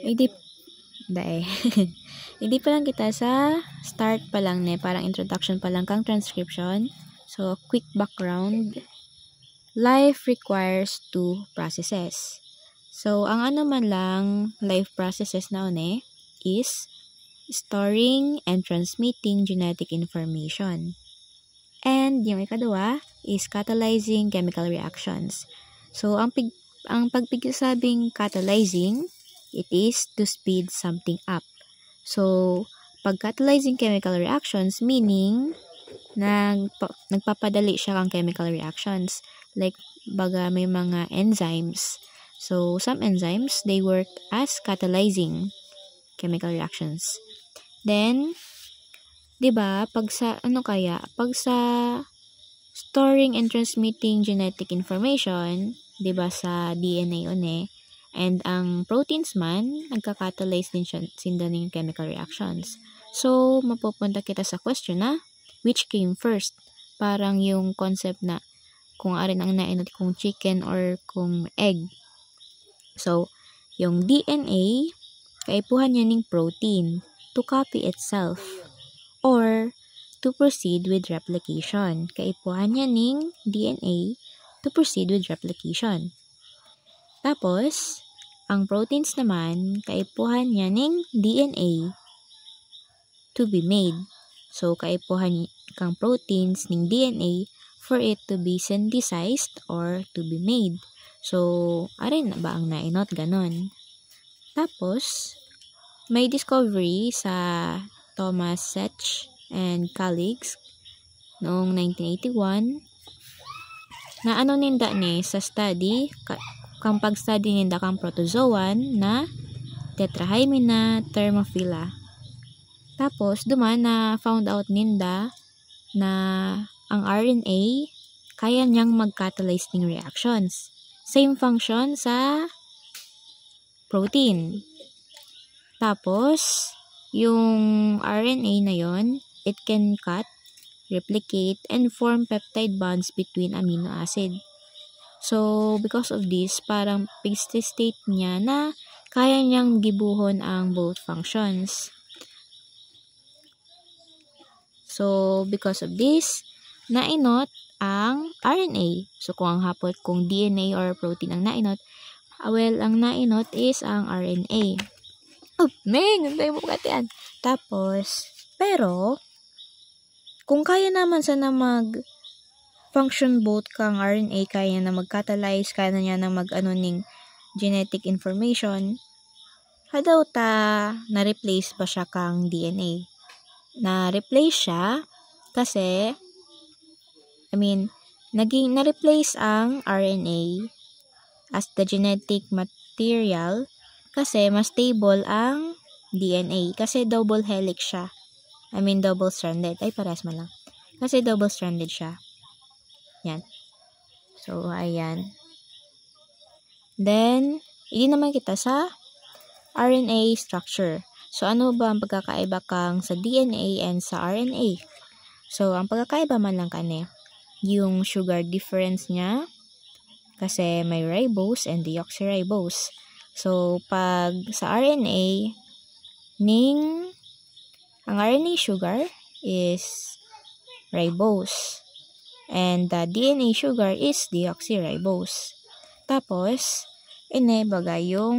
Hindi, dae. Hindi pa lang kita sa start pa lang ne, parang introduction pa lang kang transcription. So, quick background. Life requires two processes. So, ang ano man lang life processes na one is storing and transmitting genetic information. And yung ikadua is catalyzing chemical reactions. So, ang pagpigsabing catalyzing, it is to speed something up. So, pag catalyzing chemical reactions, meaning nagpapadali siya kang chemical reactions. Like, baga may mga enzymes. So, some enzymes, they work as catalyzing chemical reactions. Then, 'di ba, pag sa storing and transmitting genetic information, 'di ba sa DNA one, and ang proteins man nagka-catalyze din siya sinda ng chemical reactions. So, mapupunta kita sa question na which came first? Parang yung concept na kung arin ang nainat kung chicken or kung egg. So, yung DNA kaipuhan niya ning protein to copy itself or to proceed with replication. Kaipuhan niya ning DNA to proceed with replication. Tapos, ang proteins naman, kaipuhan niya ning DNA to be made. So, kaipuhan kang proteins ning DNA for it to be synthesized or to be made. So, arin na ba ang nainot ganon? Tapos, may discovery sa Thomas Sech and colleagues noong 1981 na ano ninda ni sa study kang pag-study ninda kang protozoan na Tetrahymena thermophila. Tapos duman na found out ninda na ang RNA kaya niyang mag-catalyze ng reactions. Same function sa protein. Tapos, yung RNA na yon, it can cut, replicate, and form peptide bonds between amino acid. So, because of this, parang pig-state niya na kaya niyang gibuhon ang both functions. So, because of this, nainot ang RNA. So, kung ang hapot kung DNA or protein ang nainot, well, ang nainot is ang RNA. Oh, hindi mo katian. Tapos, pero, kung kaya naman sana mag-function both kang RNA, kaya na mag-catalyze, kaya na niya na mag-ano ning genetic information, hadaw ta na-replace ba siya kang DNA? Na-replace siya kasi, na-replace ang RNA as the genetic material kasi mas stable ang DNA. Kasi double helix siya. Double-stranded. Ay, parehas man lang. Kasi double-stranded siya. Yan. So, ayan. Then, hindi naman kita sa RNA structure. So, ano ba ang pagkakaiba kang sa DNA and sa RNA? So, ang pagkakaiba man lang kani, yung sugar difference niya, kasi may ribose and deoxyribose. So, pag sa RNA, ang RNA sugar is ribose. And the DNA sugar is deoxyribose. Tapos, baga yung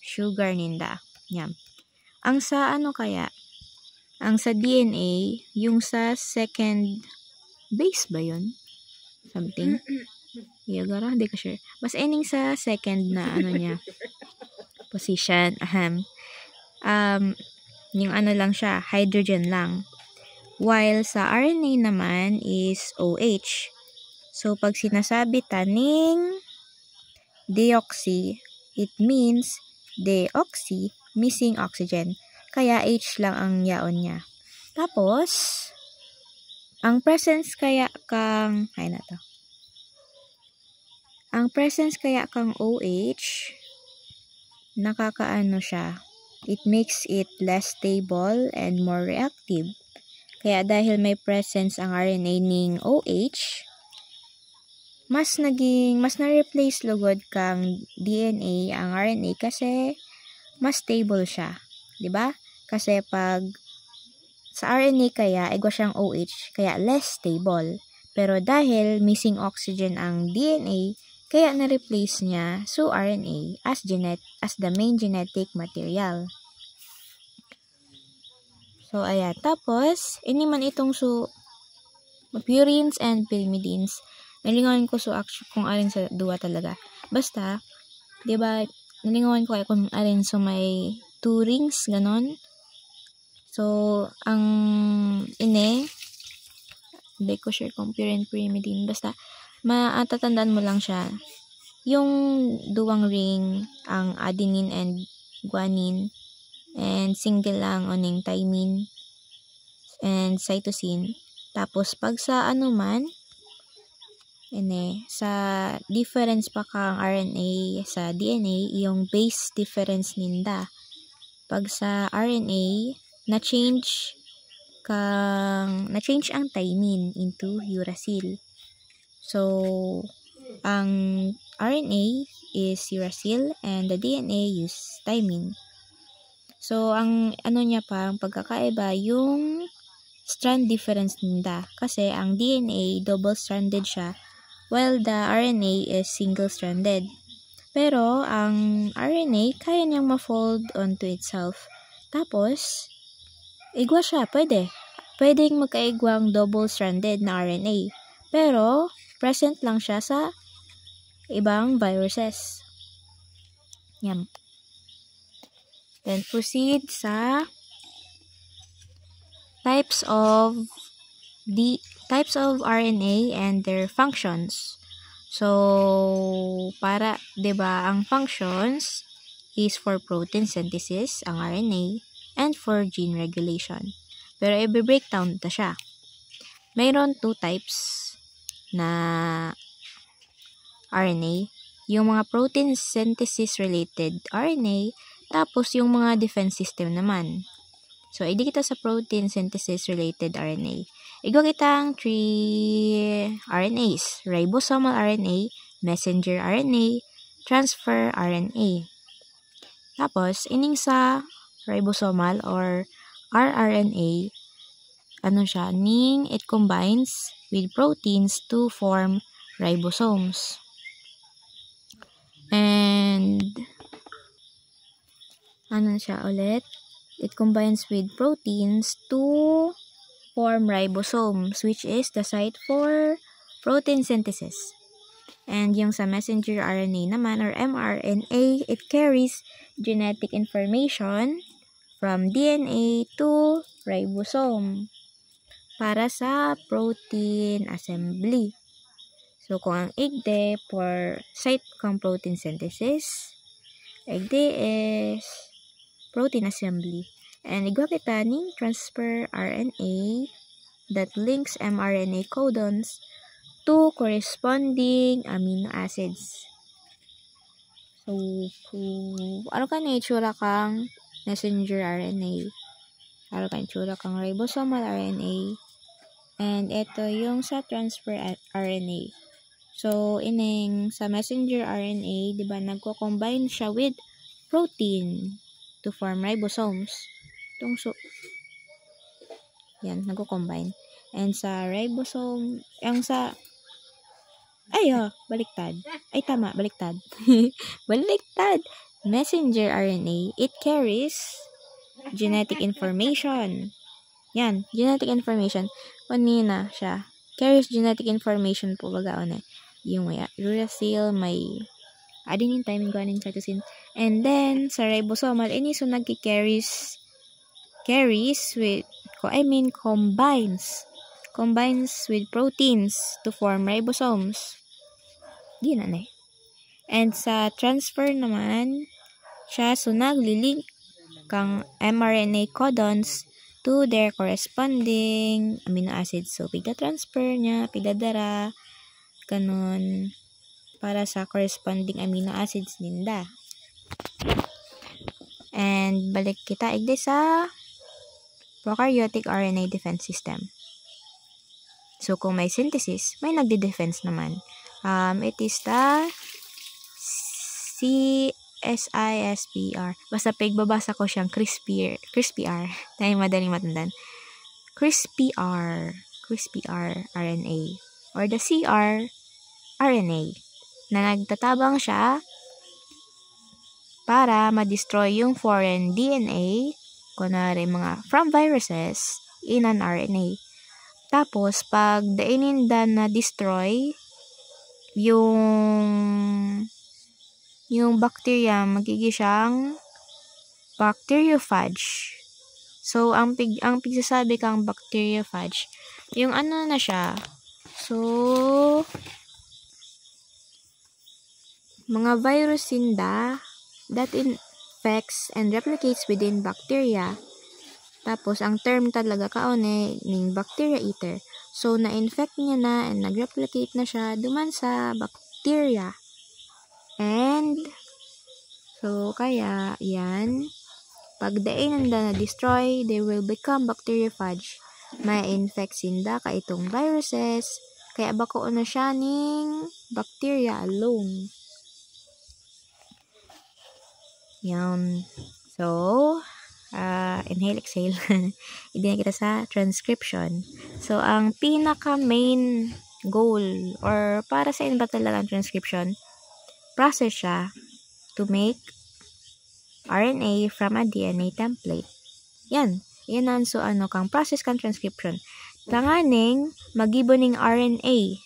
sugar ninda. Yan. Ang sa ang sa DNA, yung sa second base ba yun? Something? Yagara, hindi ko sure. Mas ending sa second na niya, position. Yung lang siya, hydrogen lang. While sa RNA naman is OH. So, pag sinasabi taning deoxy, it means deoxy, missing oxygen. Kaya H lang ang yaon niya. Tapos, ang presence kaya kang OH, nakakaano siya. It makes it less stable and more reactive. Kaya dahil may presence ang RNA ning OH, mas na-replace lugod kang DNA ang RNA kasi mas stable siya. 'Di ba? Kasi pag sa RNA kaya, igwa siyang OH, kaya less stable. Pero dahil missing oxygen ang DNA, kaya na-replace niya sa RNA as the main genetic material. So, ayan. Tapos, ini man itong purines and pyrimidines. Nalingawan ko kung alin sa duwa talaga. Basta, di ba, nalingawan ko kung alin may 2 rings, ganon. So, ang hindi ko sure kung purine pyrimidine. Basta, matatandaan mo lang siya. Yung duwang ring, ang adenine and guanine, and single lang oning thymine and cytosine. Tapos, pag sa sa difference pa kang RNA sa DNA, yung base difference ninda. Pag sa RNA, na-change ang thymine into uracil. So, ang RNA is uracil and the DNA is thymine. So, ang niya pa, ang pagkakaiba, yung strand difference nila. Kasi ang DNA, double-stranded siya, while the RNA is single-stranded. Pero, ang RNA, kaya niyang ma-fold onto itself. Tapos, igwa siya, pwedeng magkaigwang double-stranded na RNA. Pero, present lang siya sa ibang viruses. Yan. Then, proceed sa types of RNA and their functions. So, ang functions is for protein synthesis, ang RNA, and for gene regulation. Pero i-breakdown ito siya. Mayroon 2 types na RNA. Yung mga protein synthesis related RNA, tapos yung mga defense system naman. So, hindi kita sa protein synthesis related RNA. Igwa kitang 3 RNAs. Ribosomal RNA, messenger RNA, transfer RNA. Tapos, ining sa ribosomal or rRNA, it combines with proteins to form ribosomes. And, it combines with proteins to form ribosomes, which is the site for protein synthesis. And yung sa messenger RNA naman, or mRNA, it carries genetic information from DNA to ribosome para sa protein assembly. So, kung ang IgD for site kang protein synthesis, IgD is protein assembly. And igwa kita ning transfer RNA that links mRNA codons to corresponding amino acids. So, ano ka na itsura kang messenger RNA? Ano ka itsura kang ribosomal RNA? And ito yung sa transfer RNA. So, ining sa messenger RNA, di ba, nagko-combine siya with protein to form ribosomes. Yan, nagko-combine. And sa ribosome, baliktad. Ay, tama, baliktad. Baliktad. Messenger RNA, it carries genetic information. Yan, genetic information. Panina siya. Carries genetic information po bagaon yung may uracil, may adenine, thymine, guanine, cytosine. And then, sa ribosomal, combines with proteins to form ribosomes. Di na. And sa transfer naman, siya naglilink kang mRNA codons to their corresponding amino acids. So, pigda-transfer niya, pigdadara, ganun, para sa corresponding amino acids ninda. And, balik kita sa prokaryotic RNA defense system. So, kung may synthesis, may nagde-defense naman. It is the CRISPR. Basta pagbabasa ko siyang CRISPR. Tayo madaling matandaan. CRISPR RNA. Or the CR-RNA. Na nagtatabang siya para ma-destroy yung foreign DNA, kunwari mga from viruses, in an RNA. Tapos, pag the ininda na-destroy, yung bacteria, magiging siyang bacteriophage. So, ang pigsasabi kang bacteriophage, yung ano na siya. So, mga virusinda that infects and replicates within bacteria. Tapos, ang term talaga kaone ning bacteria eater. So, na-infect niya na and nag-replicate na siya duman sa bacteria. And, so, kaya, yan. Pag dainan na na-destroy, they will become bacteriophage. Ma-infect sinda ka itong viruses. Kaya bako na siya ning bacteria alone. Yan. So, inhale, exhale. Hindi na kita sa transcription. So, ang pinaka-main goal or para sa ba talaga ang transcription, process siya to make RNA from a DNA template. Yan. Yan ang so kang process kang transcription. Tanganing magibo ning RNA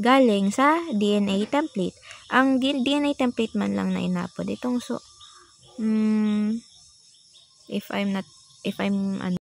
galing sa DNA template. Ang DNA template man lang na inapod itong so if I'm